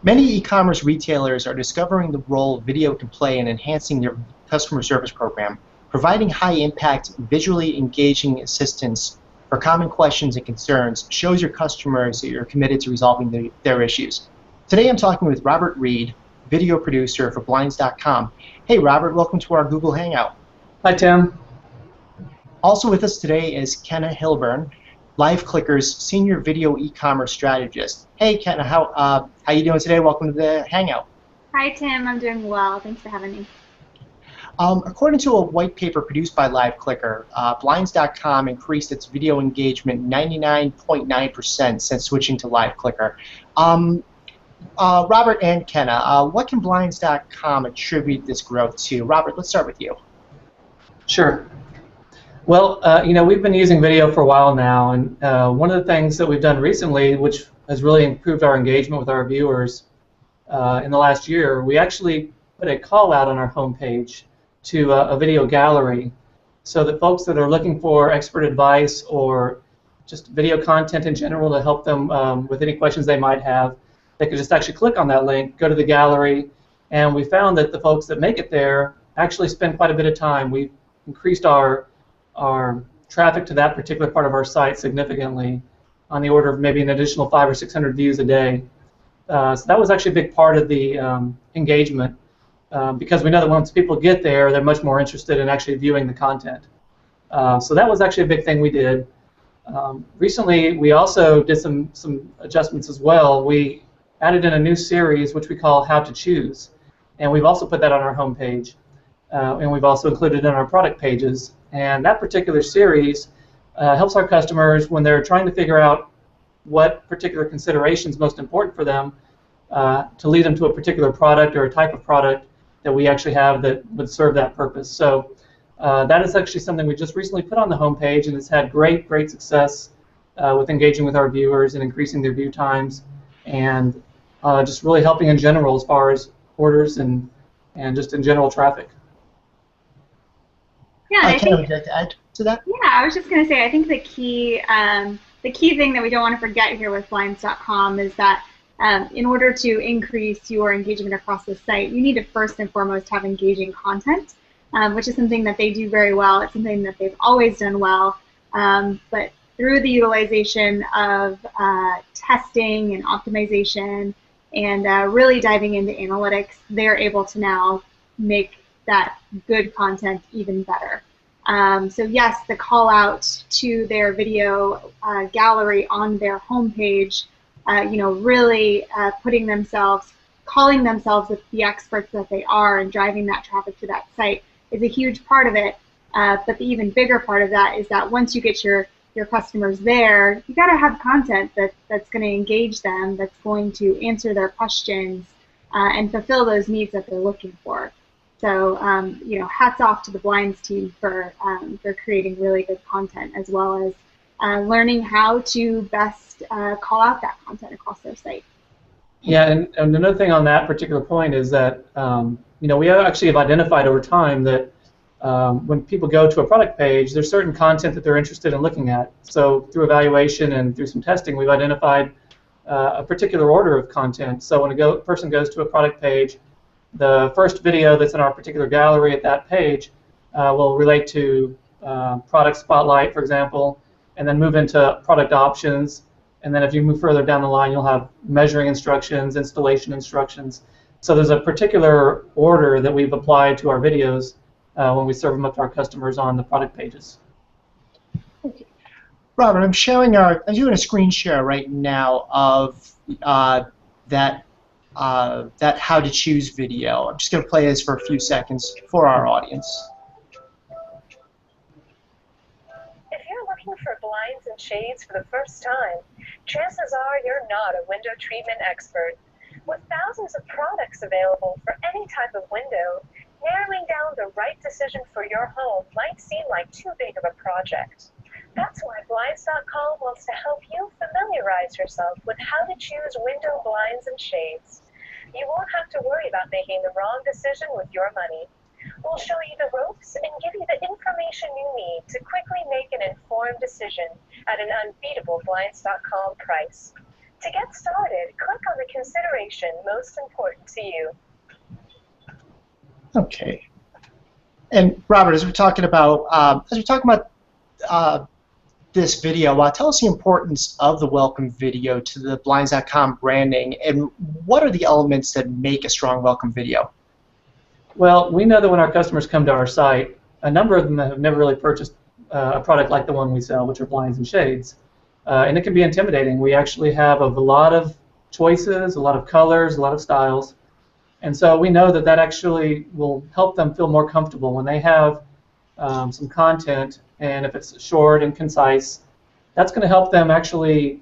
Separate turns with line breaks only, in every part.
Many e-commerce retailers are discovering the role video can play in enhancing their customer service program, providing high-impact, visually engaging assistance for common questions and concerns shows your customers that you're committed to resolving their issues. Today I'm talking with Robert Reed, video producer for Blinds.com. Hey Robert, welcome to our Google Hangout.
Hi Tim.
Also with us today is Kenna Hilburn, liveclicker's senior video e-commerce strategist. Hey Kenna, how you doing today? Welcome to the Hangout.
Hi Tim, I'm doing well. Thanks for having me.
According to a white paper produced by liveclicker, Blinds.com increased its video engagement 99.9% since switching to liveclicker. Robert and Kenna, what can Blinds.com attribute this growth to? Robert, let's start with you.
Sure. Well, we've been using video for a while now, and one of the things that we've done recently, which has really improved our engagement with our viewers in the last year, we actually put a call out on our homepage to a video gallery so that folks that are looking for expert advice or just video content in general to help them with any questions they might have, they could just actually click on that link, go to the gallery, and we found that the folks that make it there actually spend quite a bit of time. We've increased our traffic to that particular part of our site significantly, on the order of maybe an additional 500 or 600 views a day. So that was actually a big part of the engagement, because we know that once people get there, they're much more interested in actually viewing the content. So that was actually a big thing we did. Recently, we also did some adjustments as well. We added in a new series which we call How to Choose, and we've also put that on our homepage, and we've also included it in our product pages. And that particular series helps our customers when they're trying to figure out what particular consideration is most important for them to lead them to a particular product or a type of product that we actually have that would serve that purpose. So that is actually something we just recently put on the homepage, and it's had great success with engaging with our viewers and increasing their view times, and just really helping in general as far as orders and just in general traffic.
Yeah,
Kenna, would you like to add to that?
Yeah, I was just going to say, I think the key thing that we don't want to forget here with Blinds.com is that in order to increase your engagement across the site, you need to first and foremost have engaging content, which is something that they do very well. It's something that they've always done well, but through the utilization of testing and optimization and really diving into analytics, they're able to now make that good content even better. So yes, the call out to their video gallery on their homepage, really calling themselves the experts that they are and driving that traffic to that site is a huge part of it. But the even bigger part of that is that once you get your customers there, you got to have content that's going to engage them, that's going to answer their questions and fulfill those needs that they're looking for. So, hats off to the Blinds team for creating really good content, as well as learning how to best call out that content across their site.
Yeah, and another thing on that particular point is that we actually have identified over time that when people go to a product page, there's certain content that they're interested in looking at. So through evaluation and through some testing, we've identified a particular order of content. So when a person goes to a product page, the first video that's in our particular gallery at that page will relate to product spotlight, for example, and then move into product options. And then if you move further down the line, you'll have measuring instructions, installation instructions. So there's a particular order that we've applied to our videos when we serve them up to our customers on the product pages.
Okay. Robert, I'm doing a screen share right now of that How to Choose video. I'm just going to play this for a few seconds for our audience.
If you're looking for blinds and shades for the first time, chances are you're not a window treatment expert. With thousands of products available for any type of window, narrowing down the right decision for your home might seem like too big of a project. That's why Blinds.com wants to help you familiarize yourself with how to choose window blinds and shades. You won't have to worry about making the wrong decision with your money. We'll show you the ropes and give you the information you need to quickly make an informed decision at an unbeatable Blinds.com price. To get started, click on the consideration most important to you.
Okay. And Robert, as we're talking about this video, tell us the importance of the welcome video to the Blinds.com branding, and what are the elements that make a strong welcome video?
Well, we know that when our customers come to our site, a number of them have never really purchased a product like the one we sell, which are blinds and shades. And it can be intimidating. We actually have a lot of choices, a lot of colors, a lot of styles. And so we know that that actually will help them feel more comfortable when they have some content, and if it's short and concise, that's going to help them actually,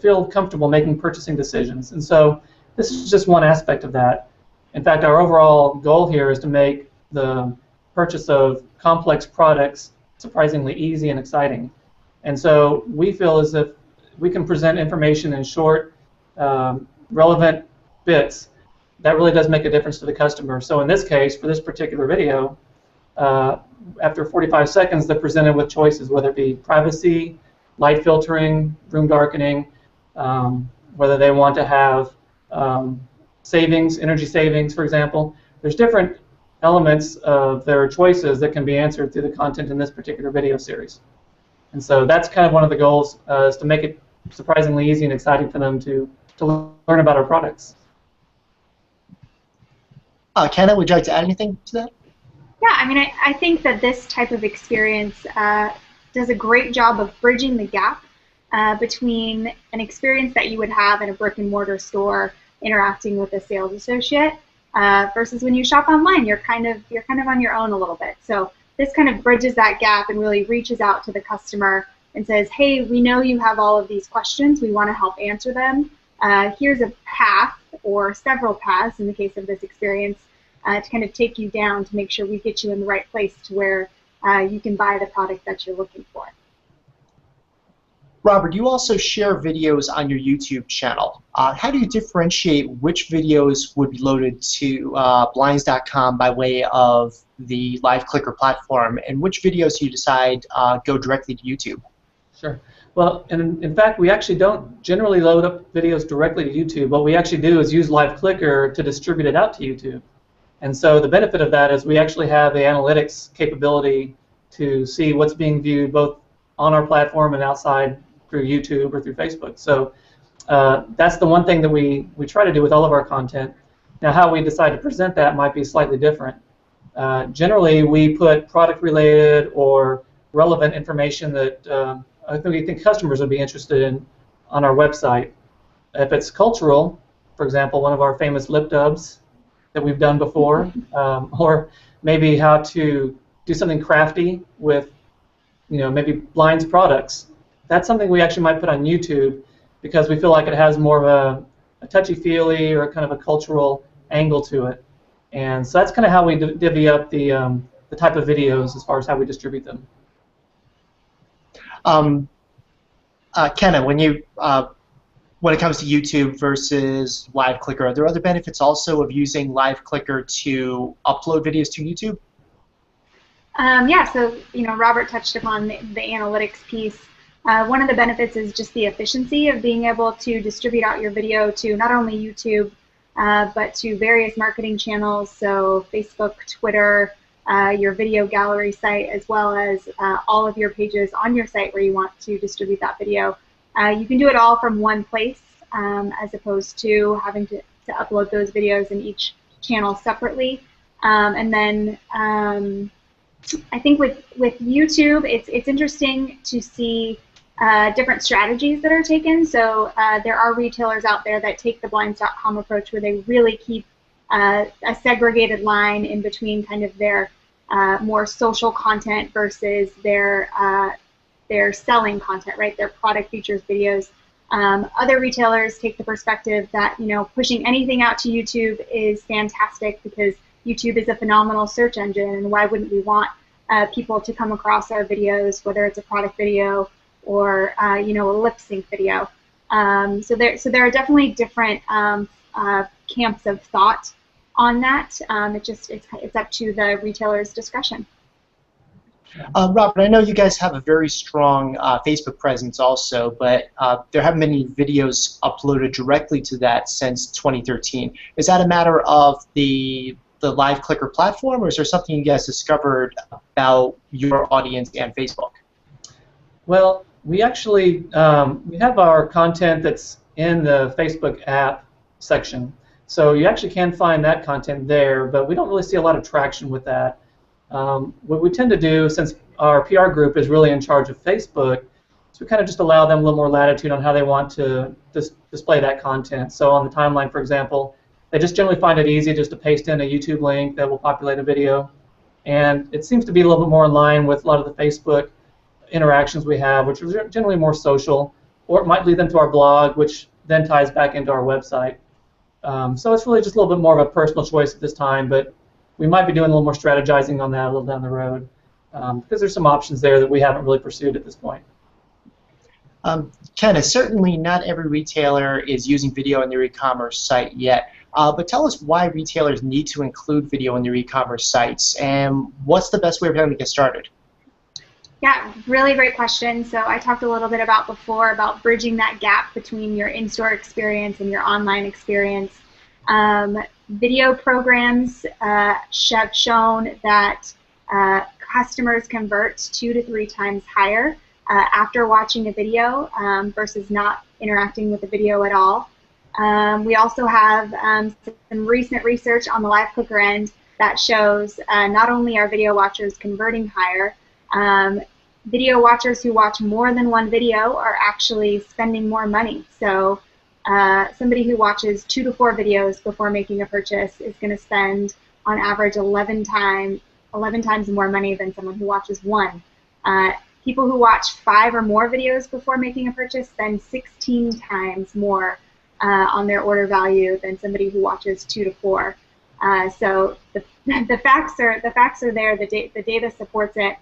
feel comfortable making purchasing decisions. And so this is just one aspect of that. In fact, our overall goal here is to make the purchase of complex products surprisingly easy and exciting. And so we feel as if we can present information in short, relevant bits. That really does make a difference to the customer. So in this case, for this particular video, after 45 seconds, they're presented with choices, whether it be privacy, light filtering, room darkening, whether they want to have savings, energy savings, for example. There's different elements of their choices that can be answered through the content in this particular video series. And so that's kind of one of the goals, is to make it surprisingly easy and exciting for them to learn about our products.
Kenna, would you like to add anything to that?
Yeah, I mean, I think that this type of experience does a great job of bridging the gap between an experience that you would have in a brick and mortar store interacting with a sales associate versus when you shop online. You're kind of on your own a little bit. So this kind of bridges that gap and really reaches out to the customer and says, hey, we know you have all of these questions. We want to help answer them. Here's a path, or several paths in the case of this experience, to kind of take you down to make sure we get you in the right place to where you can buy the product that you're looking for.
Robert, you also share videos on your YouTube channel. How do you differentiate which videos would be loaded to Blinds.com by way of the liveclicker platform, and which videos do you decide go directly to YouTube?
Sure. Well, in fact, we actually don't generally load up videos directly to YouTube. What we actually do is use liveclicker to distribute it out to YouTube. And so the benefit of that is we actually have the analytics capability to see what's being viewed both on our platform and outside through YouTube or through Facebook. So that's the one thing that we try to do with all of our content. Now, how we decide to present that might be slightly different. Generally, we put product-related or relevant information that I think we think customers would be interested in on our website. If it's cultural, for example, one of our famous lip dubs that we've done before, or maybe how to do something crafty with, maybe Blinds products. That's something we actually might put on YouTube because we feel like it has more of a touchy-feely or kind of a cultural angle to it. And so that's kind of how we divvy up the type of videos as far as how we distribute them.
Kenna, when it comes to YouTube versus liveclicker, are there other benefits also of using liveclicker to upload videos to YouTube?
Yeah, so Robert touched upon the analytics piece. One of the benefits is just the efficiency of being able to distribute out your video to not only YouTube, but to various marketing channels, so Facebook, Twitter, your video gallery site, as well as all of your pages on your site where you want to distribute that video. You can do it all from one place as opposed to having to upload those videos in each channel separately. And then I think with YouTube, it's interesting to see different strategies that are taken. So there are retailers out there that take the Blinds.com approach where they really keep a segregated line in between kind of their more social content versus their selling content, right? Their product features videos. Other retailers take the perspective that pushing anything out to YouTube is fantastic because YouTube is a phenomenal search engine, and why wouldn't we want people to come across our videos, whether it's a product video or a lip sync video. So there are definitely different camps of thought on that. It's up to the retailer's discretion.
Robert, I know you guys have a very strong Facebook presence also, but there haven't been any videos uploaded directly to that since 2013. Is that a matter of the liveclicker platform, or is there something you guys discovered about your audience and Facebook?
Well, we actually we have our content that's in the Facebook app section, so you actually can find that content there, but we don't really see a lot of traction with that. What we tend to do, since our PR group is really in charge of Facebook, is we kind of just allow them a little more latitude on how they want to display that content. So on the timeline, for example, they just generally find it easy just to paste in a YouTube link that will populate a video, and it seems to be a little bit more in line with a lot of the Facebook interactions we have, which are generally more social, or it might lead them to our blog, which then ties back into our website. So it's really just a little bit more of a personal choice at this time, but we might be doing a little more strategizing on that a little down the road, because there's some options there that we haven't really pursued at this point.
Ken, certainly not every retailer is using video in their e-commerce site yet, but tell us why retailers need to include video in their e-commerce sites, and what's the best way for them to get started?
Yeah, really great question. So I talked a little bit before about bridging that gap between your in-store experience and your online experience. Video programs have shown that customers convert 2 to 3 times higher after watching a video versus not interacting with the video at all. We also have some recent research on the liveclicker end that shows not only are video watchers converting higher, video watchers who watch more than one video are actually spending more money. So somebody who watches 2 to 4 videos before making a purchase is going to spend on average 11 times more money than someone who watches 1. People who watch 5 or more videos before making a purchase spend 16 times more on their order value than somebody who watches 2 to 4. So the facts are there. The data supports it.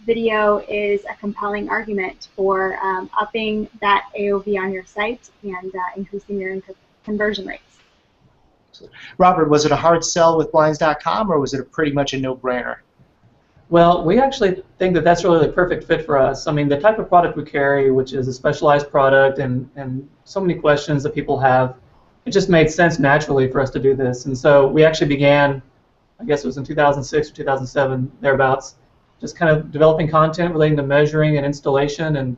Video is a compelling argument for upping that AOV on your site and increasing your conversion rates.
Robert, was it a hard sell with Blinds.com, or was it pretty much a no-brainer?
Well, we actually think that that's really the perfect fit for us. I mean, the type of product we carry, which is a specialized product, and so many questions that people have, it just made sense naturally for us to do this. And so we actually began, I guess it was in 2006 or 2007, thereabouts, just kind of developing content relating to measuring and installation, and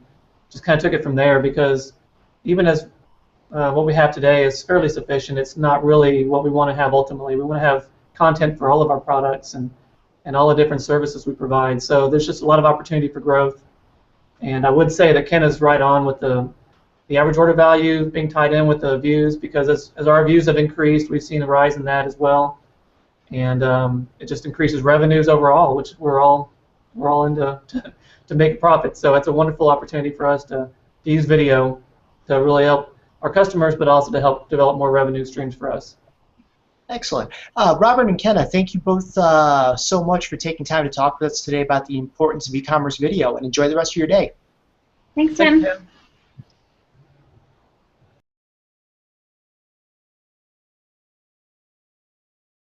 just kind of took it from there, because even as what we have today is fairly sufficient, it's not really what we want to have ultimately. We want to have content for all of our products and all the different services we provide. So there's just a lot of opportunity for growth. And I would say that Ken is right on with the average order value being tied in with the views, because as our views have increased, we've seen a rise in that as well. And it just increases revenues overall, which we're all in to make a profit. So it's a wonderful opportunity for us to use video to really help our customers, but also to help develop more revenue streams for us.
Excellent. Robert and Kenna, thank you both so much for taking time to talk with us today about the importance of e-commerce video, and enjoy the rest of your day.
Thanks, Tim.